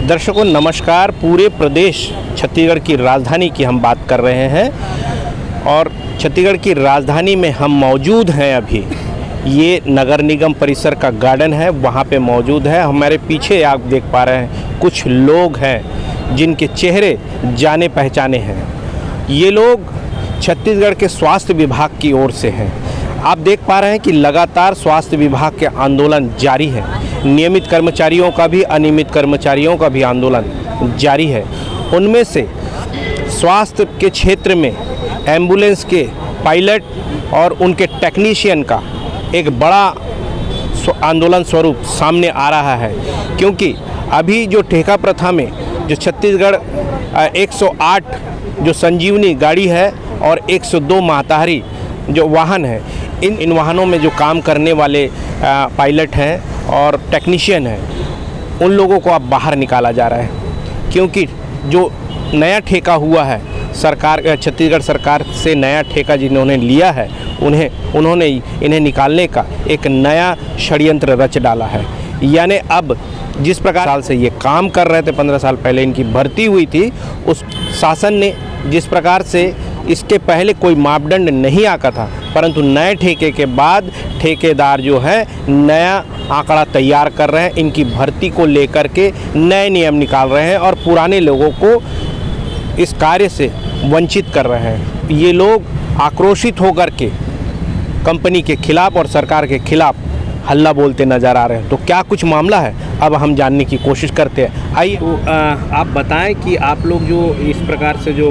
दर्शकों नमस्कार। पूरे प्रदेश छत्तीसगढ़ की राजधानी की हम बात कर रहे हैं और छत्तीसगढ़ की राजधानी में हम मौजूद हैं। अभी ये नगर निगम परिसर का गार्डन है, वहाँ पे मौजूद है। हमारे पीछे आप देख पा रहे हैं कुछ लोग हैं जिनके चेहरे जाने पहचाने हैं। ये लोग छत्तीसगढ़ के स्वास्थ्य विभाग की ओर से हैं। आप देख पा रहे हैं कि लगातार स्वास्थ्य विभाग के आंदोलन जारी है। नियमित कर्मचारियों का भी, अनियमित कर्मचारियों का भी आंदोलन जारी है। उनमें से स्वास्थ्य के क्षेत्र में एम्बुलेंस के पायलट और उनके टेक्नीशियन का एक बड़ा आंदोलन स्वरूप सामने आ रहा है, क्योंकि अभी जो ठेका प्रथा में जो छत्तीसगढ़ 108 जो संजीवनी गाड़ी है और 102 माहतारी जो वाहन है, इन वाहनों में जो काम करने वाले पायलट हैं और टेक्नीशियन हैं, उन लोगों को अब बाहर निकाला जा रहा है। क्योंकि जो नया ठेका हुआ है, सरकार छत्तीसगढ़ सरकार से नया ठेका जिन्होंने लिया है, उन्होंने इन्हें निकालने का एक नया षड्यंत्र रच डाला है। यानी अब जिस प्रकार साल से ये काम कर रहे थे, 15 साल पहले इनकी भर्ती हुई थी, उस शासन ने जिस प्रकार से इसके पहले कोई मापदंड नहीं आका था, परंतु नए ठेके के बाद ठेकेदार जो है नया आंकड़ा तैयार कर रहे हैं। इनकी भर्ती को लेकर के नए नियम निकाल रहे हैं और पुराने लोगों को इस कार्य से वंचित कर रहे हैं। ये लोग आक्रोशित होकर के कंपनी के खिलाफ और सरकार के खिलाफ हल्ला बोलते नज़र आ रहे हैं। तो क्या कुछ मामला है, अब हम जानने की कोशिश करते हैं। आइए तो आप बताएं कि आप लोग जो इस प्रकार से जो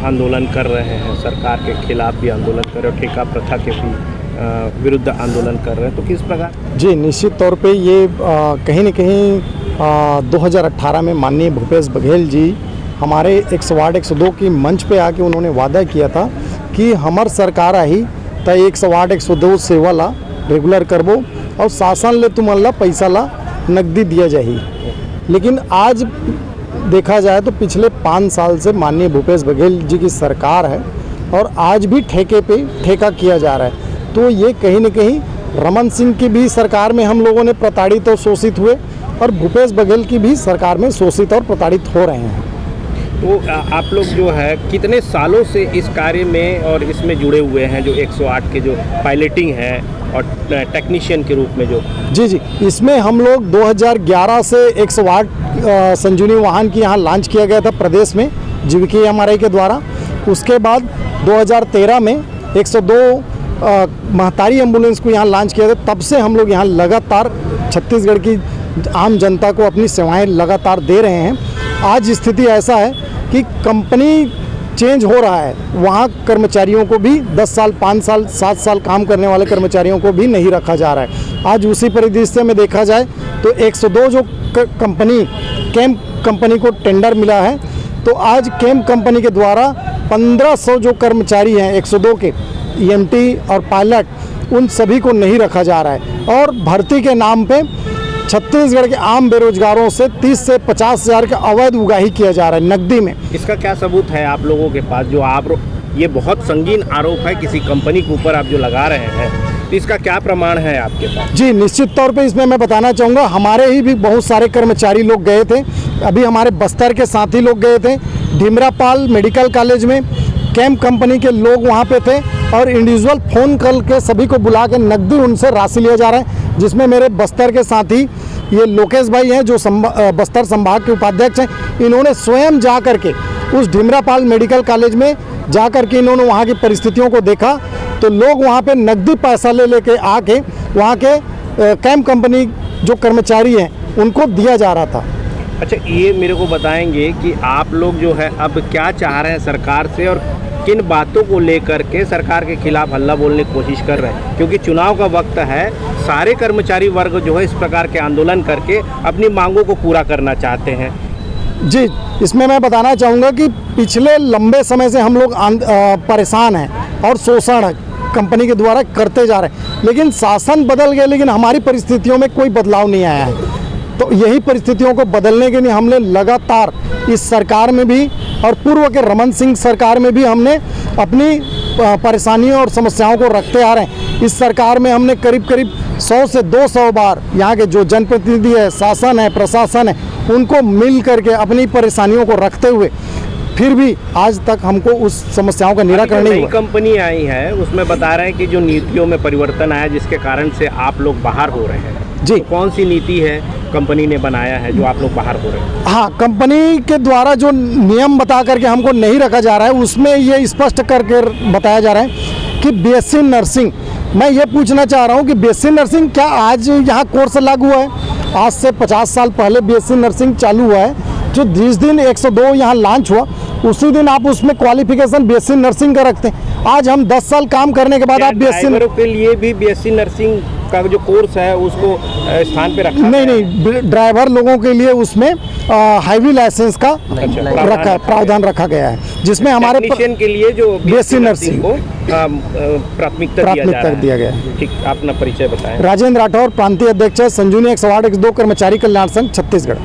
आंदोलन कर रहे हैं, सरकार के खिलाफ भी आंदोलन कर रहे हो, ठेका प्रथा के भी विरुद्ध आंदोलन कर रहे हैं, तो किस प्रकार? जी, निश्चित तौर पे ये कहीं न कहीं 2018 में माननीय भूपेश बघेल जी हमारे 108 102 की मंच पे आके उन्होंने वादा किया था कि हमार सरकार आई तो 108 102 सेवा ला रेगुलर करबो और शासन ले तुम अल्लाह पैसा ला नकदी दिया जाही। लेकिन आज देखा जाए तो पिछले 5 साल से माननीय भूपेश बघेल जी की सरकार है और आज भी ठेके पे ठेका किया जा रहा है। तो ये कहीं न कहीं रमन सिंह की भी सरकार में हम लोगों ने प्रताड़ित और शोषित हुए और भूपेश बघेल की भी सरकार में शोषित और प्रताड़ित हो रहे हैं। तो आप लोग जो है कितने सालों से इस कार्य में और इसमें जुड़े हुए हैं, जो 108 के जो पायलटिंग है और टेक्नीशियन के रूप में जो? जी, इसमें हम लोग 2011 से 108 संजीवनी वाहन की यहाँ लॉन्च किया गया था प्रदेश में जीविका एमआरआई के द्वारा। उसके बाद 2013 में 102 महतारी एम्बुलेंस को यहाँ लॉन्च किया गया। तब से हम लोग यहाँ लगातार छत्तीसगढ़ की आम जनता को अपनी सेवाएं लगातार दे रहे हैं। आज स्थिति ऐसा है कि कंपनी चेंज हो रहा है, वहाँ कर्मचारियों को भी 10 साल 5 साल 7 साल काम करने वाले कर्मचारियों को भी नहीं रखा जा रहा है। आज उसी परिदृश्य में देखा जाए तो 102 जो कंपनी कैम कंपनी को टेंडर मिला है, तो आज कैम कंपनी के द्वारा 1500 जो कर्मचारी हैं 102 के ईएमटी और पायलट, उन सभी को नहीं रखा जा रहा है। और भर्ती के नाम पे छत्तीसगढ़ के आम बेरोजगारों से 30 से 50 हज़ार का अवैध उगाही किया जा रहा है नकदी में। इसका क्या सबूत है आप लोगों के पास? जो आप ये बहुत संगीन आरोप है किसी कंपनी के ऊपर आप जो लगा रहे हैं, तो इसका क्या प्रमाण है आपके पास? जी, निश्चित तौर पे इसमें मैं बताना चाहूँगा, हमारे ही भी बहुत सारे कर्मचारी लोग गए थे। अभी हमारे बस्तर के साथी लोग गए थे, ढिमरापाल मेडिकल कॉलेज में कैम कंपनी के लोग वहाँ पे थे और इंडिविजुअल फ़ोन करके सभी को बुला के नकदी उनसे राशि लिया जा रहा है। जिसमें मेरे बस्तर के साथी ये लोकेश भाई हैं जो बस्तर संभाग के उपाध्यक्ष हैं, इन्होंने स्वयं जा कर के उस ढिमरापाल मेडिकल कॉलेज में जा कर के इन्होंने वहाँ की परिस्थितियों को देखा। तो लोग वहाँ पे नकदी पैसा ले लेके आके वहाँ के कैम कंपनी जो कर्मचारी हैं उनको दिया जा रहा था। अच्छा, ये मेरे को बताएंगे कि आप लोग जो है अब क्या चाह रहे हैं सरकार से और किन बातों को लेकर के सरकार के खिलाफ हल्ला बोलने की कोशिश कर रहे हैं? क्योंकि चुनाव का वक्त है, सारे कर्मचारी वर्ग जो है इस प्रकार के आंदोलन करके अपनी मांगों को पूरा करना चाहते हैं। जी, इसमें मैं बताना चाहूँगा कि पिछले लंबे समय से हम लोग परेशान हैं और शोषण कंपनी के द्वारा करते जा रहे हैं, लेकिन शासन बदल गया लेकिन हमारी परिस्थितियों में कोई बदलाव नहीं आया है। तो यही परिस्थितियों को बदलने के लिए हमने लगातार इस सरकार में भी और पूर्व के रमन सिंह सरकार में भी हमने अपनी परेशानियों और समस्याओं को रखते आ रहे हैं। इस सरकार में हमने करीब 100 से 200 बार यहाँ के जो जनप्रतिनिधि है, शासन है, प्रशासन है, उनको मिल करके अपनी परेशानियों को रखते हुए फिर भी आज तक हमको उस समस्याओं का निराकरण नहीं नई हुआ। कंपनी आई है उसमें बता रहे हैं कि जो नीतियों में परिवर्तन आया जिसके कारण से आप लोग बाहर हो रहे हैं। जी। तो कौन सी नीति है कंपनी ने बनाया है जो आप लोग बाहर हो रहे हैं? हाँ, कंपनी के द्वारा जो नियम बता करके हमको नहीं रखा जा रहा है उसमें ये स्पष्ट करके बताया जा रहा है कि बीएससी नर्सिंग, मैं ये पूछना चाह रहा हूँ कि बीएससी नर्सिंग क्या आज यहाँ कोर्स लागू हुआ है? आज से 50 साल पहले बीएससी नर्सिंग चालू हुआ है। जो जिस दिन 102 यहाँ लॉन्च हुआ उसी दिन आप उसमें क्वालिफिकेशन बीएससी नर्सिंग का रखते हैं। आज हम 10 साल काम करने के बाद क्या आप बीएससी ड्राइवरों के लिए भी बीएससी नर्सिंग का जो कोर्स है उसको स्थान पे रखा नहीं गया है? नहीं, ड्राइवर लोगों के लिए उसमें हाईवे लाइसेंस का प्रावधान रखा गया है, जिसमें हमारे टेक्नीशियन के लिए जो बीएससी नर्सिंग को प्राथमिकता दिया गया है। ठीक, अपना परिचय बताएं। राजेंद्र राठौर, प्रांतीय अध्यक्ष, संजीवनी 108 102 कर्मचारी कल्याण संघ छत्तीसगढ़।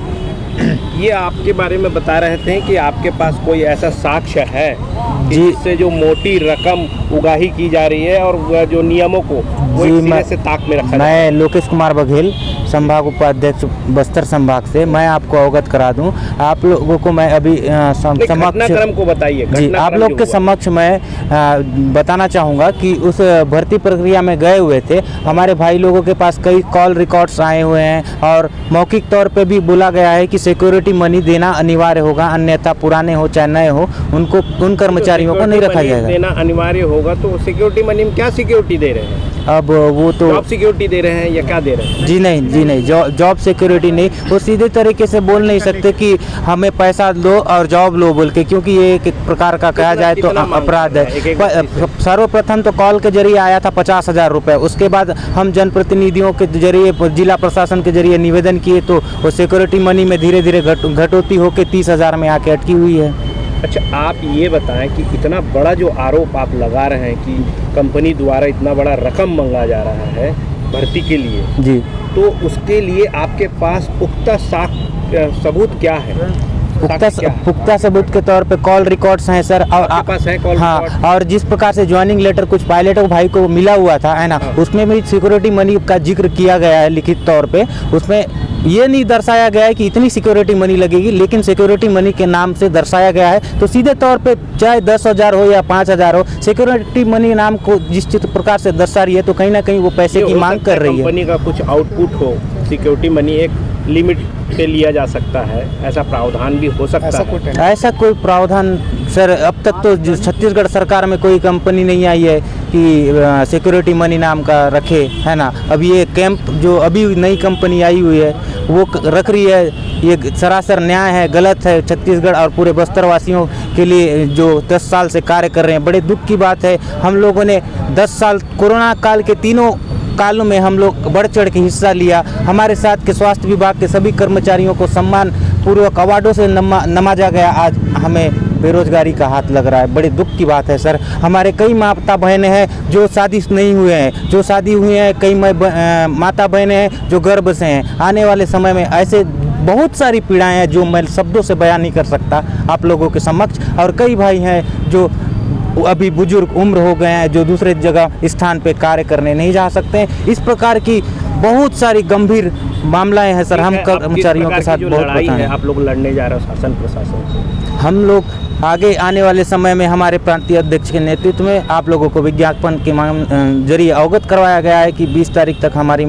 ये आपके बारे में बता रहे थे कि आपके पास कोई ऐसा साक्ष्य है कि जी। जिससे जो मोटी रकम उगाही की जा रही है और वह जो नियमों को वो जी, एक सिरे मैं- से ताक में रखा जाए। मैं लोकेश कुमार बघेल, संभाग उपाध्यक्ष बस्तर संभाग से। मैं आपको अवगत करा दूं, आप लोगों को मैं अभी नहीं, घटनाक्रम को बताइए। जी, आप घटनाक्रम लोग जो के हुआ। समक्ष मैं बताना चाहूँगा कि उस भर्ती प्रक्रिया में गए हुए थे। हमारे भाई लोगों के पास कई कॉल रिकॉर्ड्स आए हुए हैं और मौखिक तौर पे भी बोला गया है कि सिक्योरिटी मनी देना अनिवार्य होगा, अन्यथा पुराने हो चाहे नए हो उनको उन कर्मचारियों को नहीं रखा सिक्योरिटी मनी जाएगा। देना अनिवार्य होगा। तो सिक्योरिटी मनी में क्या सिक्योरिटी दे रहे हैं? अब वो तो जॉब सिक्योरिटी दे रहे हैं या क्या दे रहे हैं? जी नहीं, जॉब सिक्योरिटी नहीं। वो सीधे तरीके से बोल नहीं सकते कि हमें पैसा दो और जॉब लो बोल के, क्योंकि ये एक प्रकार का कहा जाए तो कितना मांग अपराध रहे हैं? एक-एक है। व्यक्ति से? सर्वप्रथम तो कॉल के जरिए आया था 50,000 रुपये। उसके बाद हम जनप्रतिनिधियों के जरिए, जिला प्रशासन के जरिए निवेदन किए तो वो सिक्योरिटी मनी में धीरे धीरे घटोती होकर 30,000 में आके अटकी हुई है। अच्छा, आप ये बताएं कि इतना बड़ा जो आरोप आप लगा रहे हैं कि कंपनी द्वारा इतना बड़ा रकम मांगा जा रहा है भर्ती के लिए, जी, तो उसके लिए आपके पास पुख्ता सबूत क्या है? साक्ष्य क्या है? पुख्ता सबूत के तौर पे कॉल रिकॉर्ड्स हैं सर। और आपके पास है कॉल हाँ, रिकॉर्ड? और जिस प्रकार से ज्वाइनिंग लेटर कुछ पायलट भाई को मिला हुआ था है ना, हाँ। उसमें भी सिक्योरिटी मनी का जिक्र किया गया है लिखित तौर पे। उसमें ये नहीं दर्शाया गया है कि इतनी सिक्योरिटी मनी लगेगी, लेकिन सिक्योरिटी मनी के नाम से दर्शाया गया है। तो सीधे तौर पे चाहे 10,000 हो या 5,000 हो, सिक्योरिटी मनी नाम को जिस प्रकार से दर्शा रही है तो कहीं ना कहीं वो पैसे ये की हो मांग सकता कर रही है। कंपनी का कुछ आउटपुट हो, सिक्योरिटी मनी एक लिमिट पे लिया जा सकता है, ऐसा प्रावधान भी हो सकता है। ऐसा कोई प्रावधान सर अब तक तो छत्तीसगढ़ सरकार में कोई कंपनी नहीं आई है कि सिक्योरिटी मनी नाम का रखे, है ना। अब ये कैंप जो अभी नई कंपनी आई हुई है वो रख रही है, ये सरासर न्याय है, गलत है। छत्तीसगढ़ और पूरे बस्तर वासियों के लिए जो 10 साल से कार्य कर रहे हैं, बड़े दुख की बात है। हम लोगों ने 10 साल कोरोना काल के तीनों कालों में हम लोग बढ़ चढ़ के हिस्सा लिया। हमारे साथ के स्वास्थ्य विभाग के सभी कर्मचारियों को सम्मान पूर्वक अवार्डों से नवाजा गया। आज हमें बेरोजगारी का हाथ लग रहा है, बड़े दुख की बात है सर। हमारे कई माता बहनें हैं जो शादी नहीं हुए हैं, जो शादी हुए हैं, कई माता बहनें हैं जो गर्भ से हैं। आने वाले समय में ऐसे बहुत सारी पीड़ाएं हैं जो मैं शब्दों से बयान नहीं कर सकता आप लोगों के समक्ष। और कई भाई हैं जो अभी बुजुर्ग उम्र हो गए हैं, जो दूसरे जगह स्थान पे कार्य करने नहीं जा सकते हैं। इस प्रकार की बहुत सारी गंभीर मामलाएं हैं सर। हम कर्मचारियों के साथ बहुत लड़ाई है, हैं। आप लोग लड़ने जा रहे हो शासन प्रशासन से। हम लोग आगे आने वाले समय में हमारे प्रांतीय अध्यक्ष के नेतृत्व में आप लोगों को विज्ञापन के जरिए अवगत करवाया गया है कि 20 तारीख तक हमारी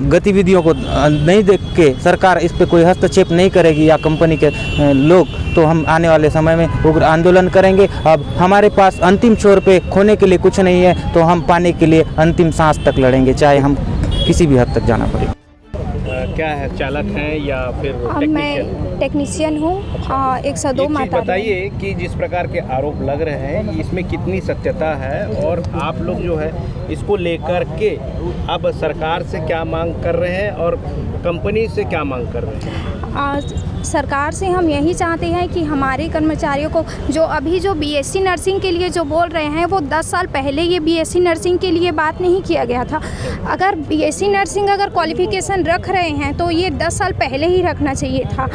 गतिविधियों को नहीं देख के सरकार इस पे कोई हस्तक्षेप नहीं करेगी या कंपनी के लोग, तो हम आने वाले समय में उग्र आंदोलन करेंगे। अब हमारे पास अंतिम छोर पे खोने के लिए कुछ नहीं है, तो हम पाने के लिए अंतिम सांस तक लड़ेंगे, चाहे हम किसी भी हद तक जाना पड़े। क्या है, चालक हैं या फिर टेक्नीशियन? मैं टेक्नीशियन हूँ, 102 एक चीज़ माता। बताइए कि जिस प्रकार के आरोप लग रहे हैं इसमें कितनी सत्यता है और आप लोग जो है इसको लेकर के अब सरकार से क्या मांग कर रहे हैं और कंपनी से क्या मांग कर रहे हैं? सरकार से हम यही चाहते हैं कि हमारे कर्मचारियों को जो बीएससी नर्सिंग के लिए जो बोल रहे हैं वो 10 साल पहले ये बीएससी नर्सिंग के लिए बात नहीं किया गया था। अगर बीएससी नर्सिंग अगर क्वालिफिकेशन रख रहे हैं तो ये 10 साल पहले ही रखना चाहिए था।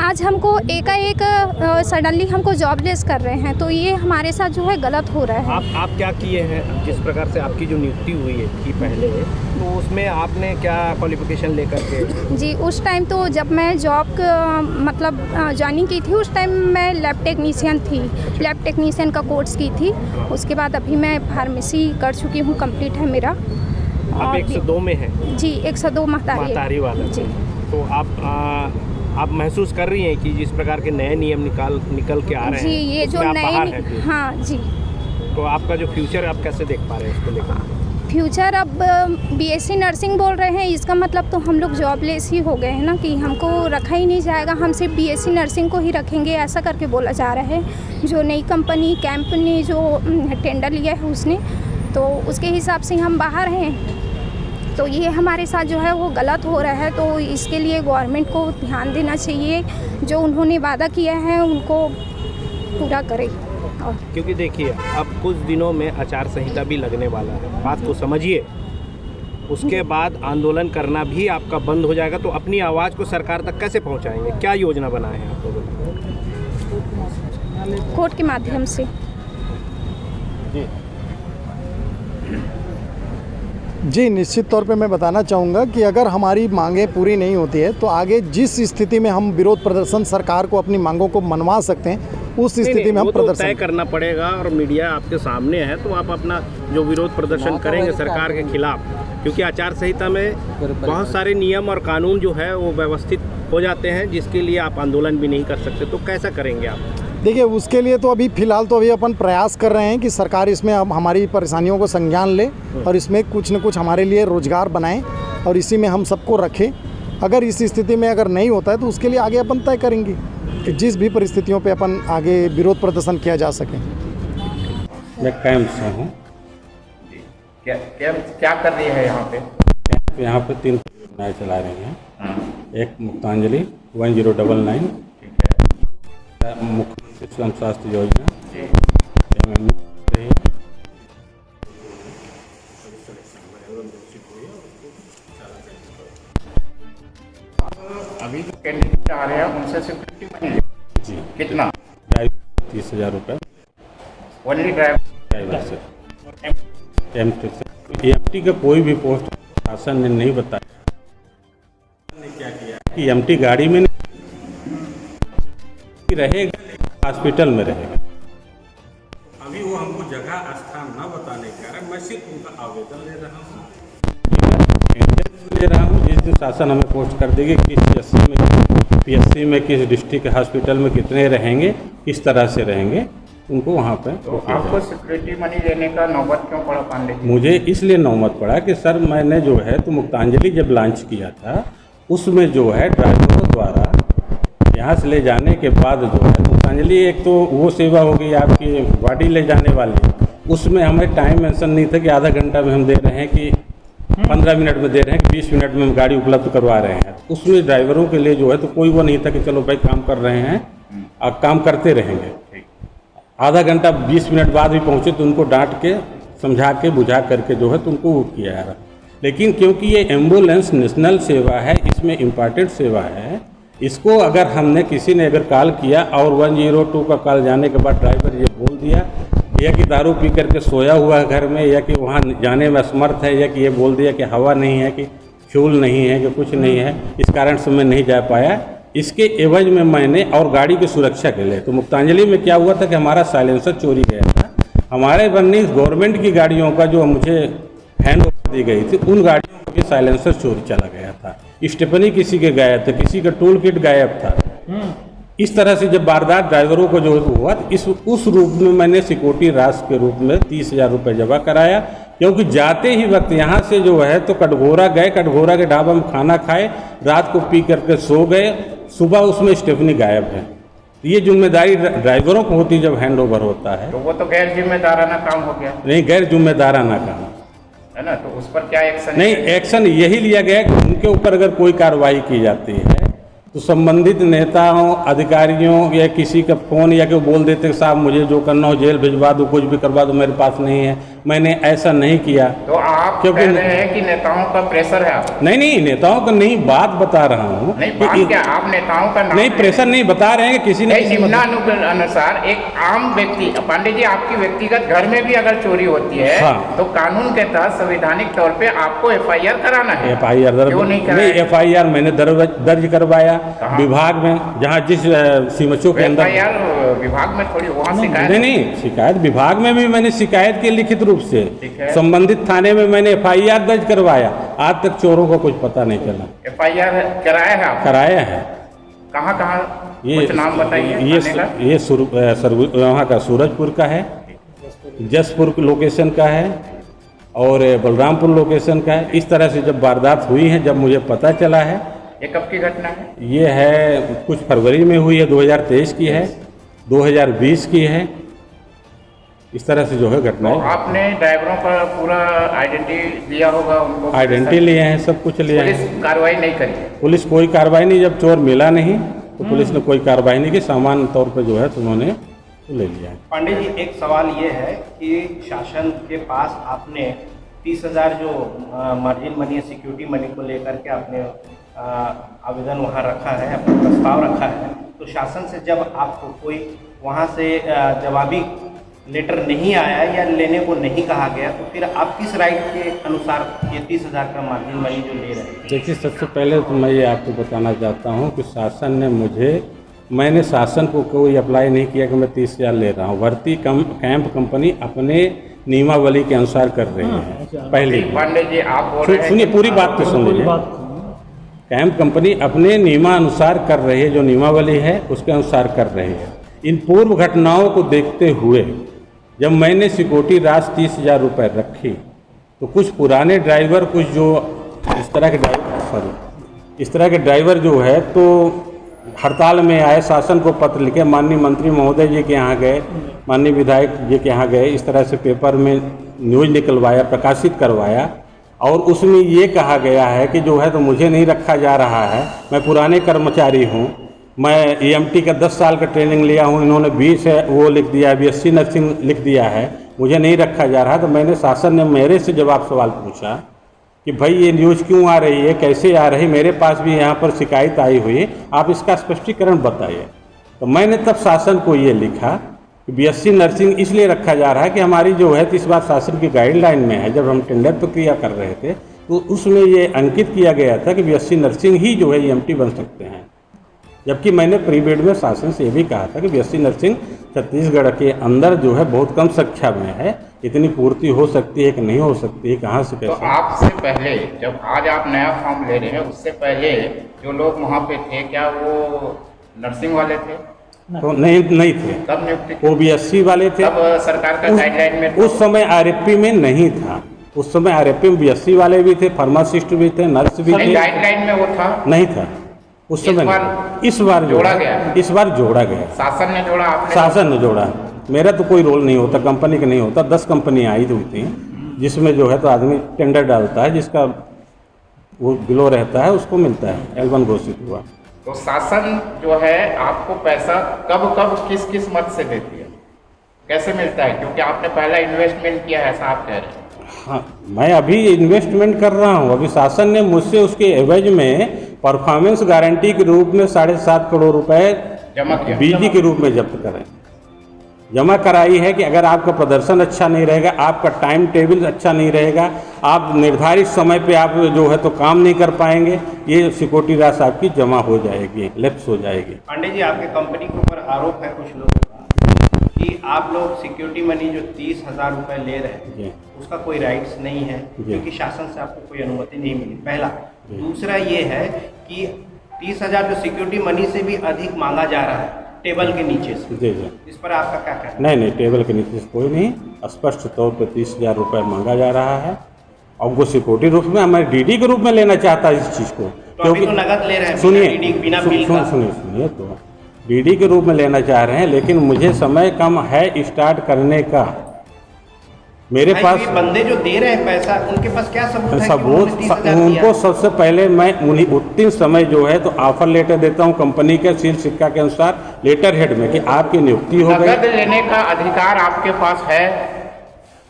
आज हमको एकाएक सडनली हमको जॉबलेस कर रहे हैं, तो ये हमारे साथ जो है गलत हो रहा है। आप क्या किए हैं? जिस प्रकार से आपकी जो नियुक्ति हुई है कि पहले तो उसमें आपने क्या क्वालिफिकेशन लेकर के? जी, उस टाइम तो जब मैं जॉब मतलब ज्वाइनिंग की थी, उस टाइम मैं लैब टेक्नीशियन थी, लैब टेक्नीशियन का कोर्स की थी। उसके बाद अभी मैं फार्मेसी कर चुकी हूँ, कंप्लीट है मेरा। आप 102 में हैं? जी, 102 महतारी वाला। जी। तो आप महसूस कर रही हैं कि जिस प्रकार के नए नियम निकल के आ रहे हैं, जी, ये जो नए, हाँ जी। तो आपका जो फ्यूचर आप कैसे देख पा रहे हैं इसको लेकर? फ्यूचर अब बीएससी नर्सिंग बोल रहे हैं, इसका मतलब तो हम लोग जॉबलेस ही हो गए हैं ना, कि हमको रखा ही नहीं जाएगा, हम सिर्फ बीएससी नर्सिंग को ही रखेंगे, ऐसा करके बोला जा रहा है। जो नई कंपनी कैंप ने जो टेंडर लिया है उसने, तो उसके हिसाब से हम बाहर हैं। तो ये हमारे साथ जो है वो गलत हो रहा है, तो इसके लिए गवर्नमेंट को ध्यान देना चाहिए, जो उन्होंने वादा किया है उनको पूरा करें। क्योंकि देखिए अब कुछ दिनों में आचार संहिता भी लगने वाला है, बात को समझिए। उसके बाद आंदोलन करना भी आपका बंद हो जाएगा, तो अपनी आवाज़ को सरकार तक कैसे पहुंचाएंगे? क्या योजना बनाए हैं आप लोगों ने? कोर्ट के माध्यम से। जी, निश्चित तौर पे मैं बताना चाहूँगा कि अगर हमारी मांगें पूरी नहीं होती है तो आगे जिस स्थिति में हम विरोध प्रदर्शन सरकार को अपनी मांगों को मनवा सकते हैं, उस स्थिति में हम प्रदर्शन तय करना पड़ेगा। और मीडिया आपके सामने है, तो आप अपना जो विरोध प्रदर्शन करेंगे सरकार के खिलाफ, क्योंकि आचार संहिता में बहुत सारे नियम और कानून जो है वो व्यवस्थित हो जाते हैं, जिसके लिए आप आंदोलन भी नहीं कर सकते। तो कैसा करेंगे आप? देखिए, उसके लिए तो अभी फ़िलहाल तो अभी अपन प्रयास कर रहे हैं कि सरकार इसमें अब हमारी परेशानियों को संज्ञान ले और इसमें कुछ न कुछ हमारे लिए रोज़गार बनाएं और इसी में हम सबको रखें। अगर इस स्थिति में अगर नहीं होता है तो उसके लिए आगे अपन तय करेंगे कि जिस भी परिस्थितियों पे अपन आगे विरोध प्रदर्शन किया जा सके। मैं कैंप से हूँ। क्या कर रही है यहाँ पे? कैंप यहाँ पे 3 परियोजनाएं चला रहे हैं। एक मुक्तांजलि 1099, मुख्यमंत्री स्वयं स्वास्थ्य योजना, अभी जो कैंडिडेट आ रहे हैं उनसे सिक्योरिटी मनी जी कितना? 30,000 रुपये ओनली ड्राइवर से। एमटी का कोई भी पोस्ट शासन ने नहीं बताया। क्या किया कि एमटी गाड़ी में नहीं रहेगा, हॉस्पिटल में रहेगा। अभी वो हमको जगह स्थान न बताने के कारण मैं सिर्फ उनका आवेदन ले रहा हूँ। जिस दिन शासन हमें पोस्ट कर देगी किस पीएससी में किस डिस्ट्रिक्ट हॉस्पिटल में कितने रहेंगे, किस तरह से रहेंगे, उनको वहाँ पे। तो आपको सिक्योरिटी मनी लेने का नौबत क्यों पड़ा पांडे? मुझे इसलिए नौबत पड़ा कि सर मैंने जो है तो मुक्तांजलि जब लॉन्च किया था उसमें जो है ड्राइवरों द्वारा यहाँ से ले जाने के बाद जो है मुक्तांजलि एक तो वो सेवा हो गई आपकी बॉडी ले जाने वाली, उसमें हमें टाइम मेंशन नहीं था कि आधा घंटा में हम दे रहे हैं कि 15 मिनट में दे रहे हैं कि 20 मिनट में हम गाड़ी उपलब्ध करवा रहे हैं। उसमें ड्राइवरों के लिए जो है तो कोई वो नहीं था कि चलो भाई काम कर रहे हैं और काम करते रहेंगे। आधा घंटा 20 मिनट बाद भी पहुँचे तो उनको डांट के समझा के बुझा करके जो है तो उनको वो किया जा रहा। लेकिन क्योंकि ये एम्बुलेंस नेशनल सेवा है, इसमें इम्पॉर्टेंट सेवा है, इसको अगर हमने किसी ने अगर कॉल किया और 102 का कॉल जाने के बाद ड्राइवर ये बोल दिया या कि दारू पी करके सोया हुआ है घर में, या कि वहाँ जाने में असमर्थ है, या कि ये बोल दिया कि हवा नहीं है, कि फ्यूल नहीं है, कि कुछ नहीं है, इस कारण से मैं नहीं जा पाया, इसके एवज में मैंने और गाड़ी की सुरक्षा के लिए तो मुक्तांजलि में क्या हुआ था कि हमारा साइलेंसर चोरी गया था। हमारे बनने गवर्नमेंट की गाड़ियों का जो मुझे हैंड ओवर दी गई थी उन गाड़ियों का भी साइलेंसर चोरी चला गया था, स्टेपनी किसी के गायब था, किसी का टूल किट गायब था। इस तरह से जब वारदात ड्राइवरों को जो हुआ उस रूप में मैंने सिक्योरिटी राशि के रूप में 30,000 रुपये जमा कराया, क्योंकि जाते ही वक्त यहाँ से जो है तो कटघोरा गए, कटघोरा के ढाबा में खाना खाए, रात को पी करके सो गए, सुबह उसमें स्टेपनी गायब है। ये जिम्मेदारी ड्राइवरों को होती जब हैंड ओवर होता है, तो वो तो गैर जिम्मेदाराना काम हो गया। नहीं, गैर जिम्मेदाराना काम है ना, तो उस पर क्या एक्शन? नहीं, एक्शन यही लिया गया कि उनके ऊपर अगर कोई कार्रवाई की जाती है तो संबंधित नेताओं, अधिकारियों या किसी का फ़ोन या कि वो बोल देते कि साहब मुझे जो करना हो जेल भिजवा दो, कुछ भी करवा दो, मेरे पास नहीं है। मैंने ऐसा नहीं किया। तो आप कह रहे हैं कि नेताओं का प्रेशर है आप? नहीं, नेताओं का नहीं, बात बता रहा हूँ। नहीं, बात क्या, आप नेताओं का नाम नहीं, प्रेशर नहीं बता रहे हैं कि किसी ने निम्नानुसार एक आम व्यक्ति, पांडे जी आपकी व्यक्तिगत घर में भी अगर चोरी होती है हाँ। तो कानून के तहत संवैधानिक तौर पे आपको FIR कराना है। FIR क्यों नहीं कराया? नहीं, FIR मैंने दर्ज करवाया विभाग में, जहाँ जिस सीमचों के अंदर। FIR विभाग में थोड़ी, वहाँ शिकायत नहीं, शिकायत विभाग में भी मैंने शिकायत की लिखित रूप से, ठीक है। संबंधित थाने में मैंने FIR दर्ज करवाया। आज तक चोरों को कुछ पता नहीं चला। FIR कराया है आप? कराया है। कहाँ कहाँ, कुछ नाम बताइए। ये वहाँ का सूरजपुर का है, जसपुर लोकेशन का है और बलरामपुर लोकेशन का है। इस तरह से जब वारदात हुई है, जब मुझे पता चला है। ये कब की घटना है? ये है कुछ फरवरी में हुई है, 2023 की है, 2020 की है। इस तरह से जो है घटना है। तो आपने ड्राइवरों का पूरा आइडेंटिटी दिया होगा उनको? आइडेंटिटी लिए हैं, सब कुछ लिए हैं। पुलिस कार्रवाई नहीं करी? पुलिस कोई कार्रवाई नहीं, जब चोर मिला नहीं तो पुलिस ने कोई कार्रवाई नहीं की। सामान्य तौर पर जो है तो उन्होंने ले लिया है। पांडे जी, एक सवाल ये है कि शासन के पास आपने 30,000 जो मार्जिन मनी, सिक्योरिटी मनी को लेकर के आपने आवेदन वहाँ रखा है, अपना प्रस्ताव रखा है, तो शासन से जब आपको कोई वहाँ से जवाबी लेटर नहीं आया या लेने को नहीं कहा गया, तो फिर आप किस राइट के अनुसार ये 30,000 का मार्जिन मनी जो ले रहे हैं? देखिए, सबसे पहले तो मैं ये आपको बताना चाहता हूँ कि शासन ने मैंने शासन को कोई अप्लाई नहीं किया कि मैं 30,000 ले रहा हूँ। भर्ती कैंप कंपनी अपने नियमावली के अनुसार कर रही है। पहले पांडे जी आप बोल रहे हैं, सुनिए, पूरी बात तो सुन लीजिए। कैंप कंपनी अपने नियमानुसार कर रही है, जो नियमावली है उसके अनुसार कर रही है। इन पूर्व घटनाओं को देखते हुए जब मैंने सिक्योरिटी राशि 30,000 रुपये रखी, तो कुछ पुराने ड्राइवर, कुछ जो इस तरह के ड्राइवर जो है तो हड़ताल में आए, शासन को पत्र लिखे, माननीय मंत्री महोदय जी के यहाँ गए, माननीय विधायक जी के यहाँ गए, इस तरह से पेपर में न्यूज़ निकलवाया, प्रकाशित करवाया, और उसमें ये कहा गया है कि जो है तो मुझे नहीं रखा जा रहा है। मैं पुराने कर्मचारी हूँ, मैं EMT का 10 साल का ट्रेनिंग लिया हूँ, इन्होंने 20 है वो लिख दिया है, BSc नर्सिंग लिख दिया है, मुझे नहीं रखा जा रहा। तो मैंने, शासन ने मेरे से जवाब सवाल पूछा कि भाई ये न्यूज़ क्यों आ रही है, कैसे आ रही, मेरे पास भी यहाँ पर शिकायत आई हुई है, आप इसका स्पष्टीकरण बताइए। तो मैंने तब शासन को ये लिखा कि BSc नर्सिंग इसलिए रखा जा रहा है कि हमारी जो है, इस बार शासन की गाइडलाइन में है, जब हम टेंडर प्रक्रिया कर रहे थे तो उसमें ये अंकित किया गया था कि BSc नर्सिंग ही जो है EMT बन सकते हैं। जबकि मैंने प्रीबेड में शासन से ये भी कहा था कि BSc नर्सिंग छत्तीसगढ़ के अंदर जो है बहुत कम संख्या में है, इतनी पूर्ति हो सकती है कि नहीं हो सकती है, कहाँ से कैसे। तो आपसे पहले, जब आज आप नया फॉर्म ले रहे हैं, उससे पहले जो लोग वहाँ पे थे, क्या वो नर्सिंग वाले थे? तो नहीं थे। तब नियुक्ति, वो BSc वाले थे। तब सरकार का गाइडलाइन में उस समय RFP में नहीं था। उस समय RFP में BSc वाले भी थे, फार्मासिस्ट भी थे, नर्स भी थे। गाइडलाइन में वो था? नहीं था उस समय। इस बार जोड़ा गया। इस बार जोड़ा गया। शासन ने जोड़ा? आपने? शासन ने जोड़ा। मेरा तो कोई रोल नहीं होता, कंपनी का नहीं होता। 10 कंपनी आई थी जिसमें जो है तो आदमी टेंडर डालता है, जिसका वो बिलो रहता है उसको मिलता है। L1 घोषित हुआ। तो शासन जो है आपको पैसा कब कब किस किस मत से देती है, कैसे मिलता है? क्योंकि आपने पहला इन्वेस्टमेंट किया है, ऐसा आप कह रहे हैं। हाँ, मैं अभी इन्वेस्टमेंट कर रहा हूँ। अभी शासन ने मुझसे उसके एवज में परफॉर्मेंस गारंटी के रूप में 7.5 करोड़ रुपए जमा किया, BG के रूप में जमा कराई है कि अगर आपका प्रदर्शन अच्छा नहीं रहेगा, आपका टाइम टेबल अच्छा नहीं रहेगा, आप निर्धारित समय पे आप जो है तो काम नहीं कर पाएंगे, ये सिक्योरिटी राशि आपकी जमा हो जाएगी, लैप्स हो जाएगी। पांडे जी, आपके कंपनी के ऊपर आरोप है कुछ लोगों का कि आप लोग सिक्योरिटी मनी जो 30,000 रुपये ले रहे हैं उसका कोई राइट्स नहीं है, क्योंकि शासन से आपको कोई अनुमति नहीं मिली, पहला। दूसरा ये है कि 30,000 जो सिक्योरिटी मनी से भी अधिक मांगा जा रहा है टेबल के नीचे से। जी। इस पर आपका क्या कहना है? नहीं, टेबल के नीचे से कोई नहीं, स्पष्ट तौर पर 30,000 रुपये मांगा जा रहा है। और वो सिक्योरिटी रूप में, हमारे DD के रूप में लेना चाहता है इस चीज़ को, क्योंकि तो नगद ले रहे हैं। सुनिए, बिना बिल का। सुनिए, तो DD के रूप में लेना चाह रहे हैं, लेकिन मुझे समय कम है स्टार्ट करने का। मेरे भाई, पास ये बंदे जो दे रहे हैं पैसा, उनके पास क्या सबूत है कि सब उन्होंने 30,000 दिया? उनको सबसे पहले मैं उन्हीं उतनी समय जो है तो ऑफर लेटर देता हूँ कंपनी के सील सिक्का के अनुसार लेटर हेड में कि आपकी नियुक्ति हो नकद गई। लेने का अधिकार आपके पास है?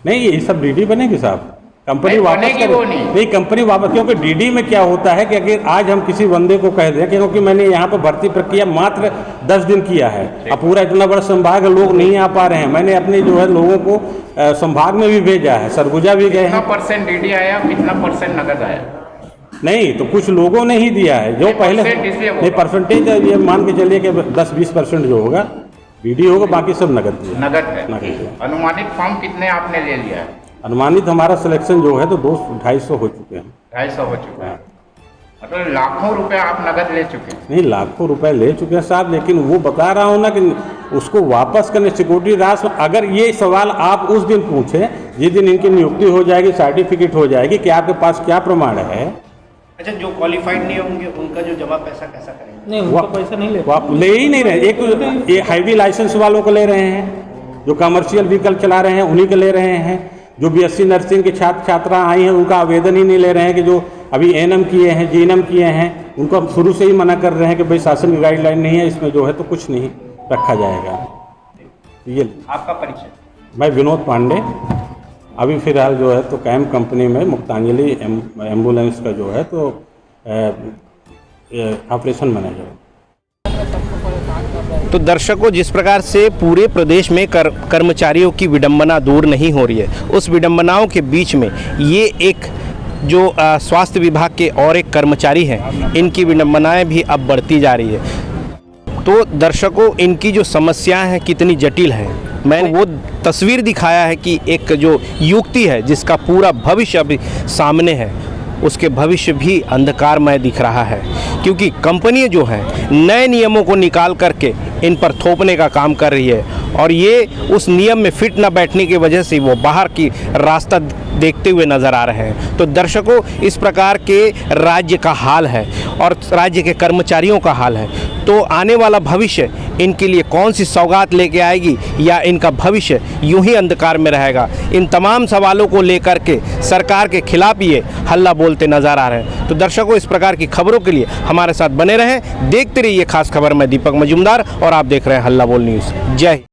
नहीं, ये सब डीडी बनेगी साहब, कंपनी नहीं, वापस बनेगी करे। वो नहीं। कंपनी वापस, क्योंकि डीडी में क्या होता है कि अगर आज हम किसी बंदे को कह दें क्योंकि मैंने यहाँ पर भर्ती प्रक्रिया मात्र 10 दिन किया है, अब पूरा इतना बड़ा संभाग लोग नहीं आ पा रहे हैं, मैंने अपने जो है लोगों को संभाग में भी भेजा है, सरगुजा भी गए कितना हैं। परसेंट डीडी आया, कितना परसेंट नगद आया? नहीं, तो कुछ लोगों ने ही दिया है जो नहीं, पहले परसेंट इसलिए बोल नहीं, रहा हूं। परसेंटेज ये मान के चलिए कि 10-20% जो होगा डीडी होगा, बाकी सब नगद दिया। नगद है। नगद है। अनुमानित फॉर्म कितने आपने ले लिया है? अनुमानित हमारा सिलेक्शन जो है तो 200-250 हो चुके हैं। 250 हो चुका है, मतलब लाखों रुपए आप नगद ले चुके हैं। नहीं, लाखों रुपए ले चुके हैं साहब, लेकिन वो बता रहा हूँ ना कि उसको वापस करने सिक्योरिटी राशि, अगर ये सवाल आप उस दिन पूछे जिस दिन इनकी नियुक्ति हो जाएगी, सर्टिफिकेट हो जाएगी कि आपके पास क्या प्रमाण है। अच्छा, जो क्वालिफाइड नहीं होंगे उनका जो जमा पैसा कैसा करेंगे? नहीं, उनका पैसा नहीं ले वो ले ही नहीं रहे। एक तो ये हाईवी लाइसेंस वालों को ले रहे हैं, जो कमर्शियल व्हीकल चला रहे हैं उन्हीं को ले रहे हैं, जो बीएससी नर्सिंग के छात्र छात्रा आई हैं उनका आवेदन ही नहीं ले रहे हैं, कि जो अभी एएनएम किए हैं, जीएनएम किए हैं, उनको हम शुरू से ही मना कर रहे हैं कि भाई शासन की गाइडलाइन नहीं है, इसमें जो है तो कुछ नहीं रखा जाएगा। ये आपका परिचय? मैं विनोद पांडे, अभी फिलहाल जो है तो कैम कंपनी में मुक्तांजलि एम्बुलेंस का जो है तो ऑपरेशन मैनेजर। तो दर्शकों, जिस प्रकार से पूरे प्रदेश में कर्मचारियों की विडंबना दूर नहीं हो रही है, उस विडंबनाओं के बीच में ये एक जो स्वास्थ्य विभाग के और एक कर्मचारी हैं, इनकी विडंबनाएं भी अब बढ़ती जा रही है। तो दर्शकों, इनकी जो समस्याएं हैं कितनी जटिल हैं, मैंने वो तस्वीर दिखाया है कि एक जो युवती है जिसका पूरा भविष्य अभी सामने है, उसके भविष्य भी अंधकारमय दिख रहा है, क्योंकि कंपनी जो है नए नियमों को निकाल करके इन पर थोपने का काम कर रही है, और ये उस नियम में फिट न बैठने की वजह से वो बाहर की रास्ता देखते हुए नज़र आ रहे हैं। तो दर्शकों, इस प्रकार के राज्य का हाल है और राज्य के कर्मचारियों का हाल है। तो आने वाला भविष्य इनके लिए कौन सी सौगात लेके आएगी, या इनका भविष्य यूं ही अंधकार में रहेगा, इन तमाम सवालों को लेकर के सरकार के खिलाफ ये हल्ला बोलते नज़र आ रहे हैं। तो दर्शकों, इस प्रकार की खबरों के लिए हमारे साथ बने रहें, देखते रहिए खास खबर। मैं दीपक मजूमदार और आप देख रहे हैं हल्ला बोल न्यूज़। जय हिंद।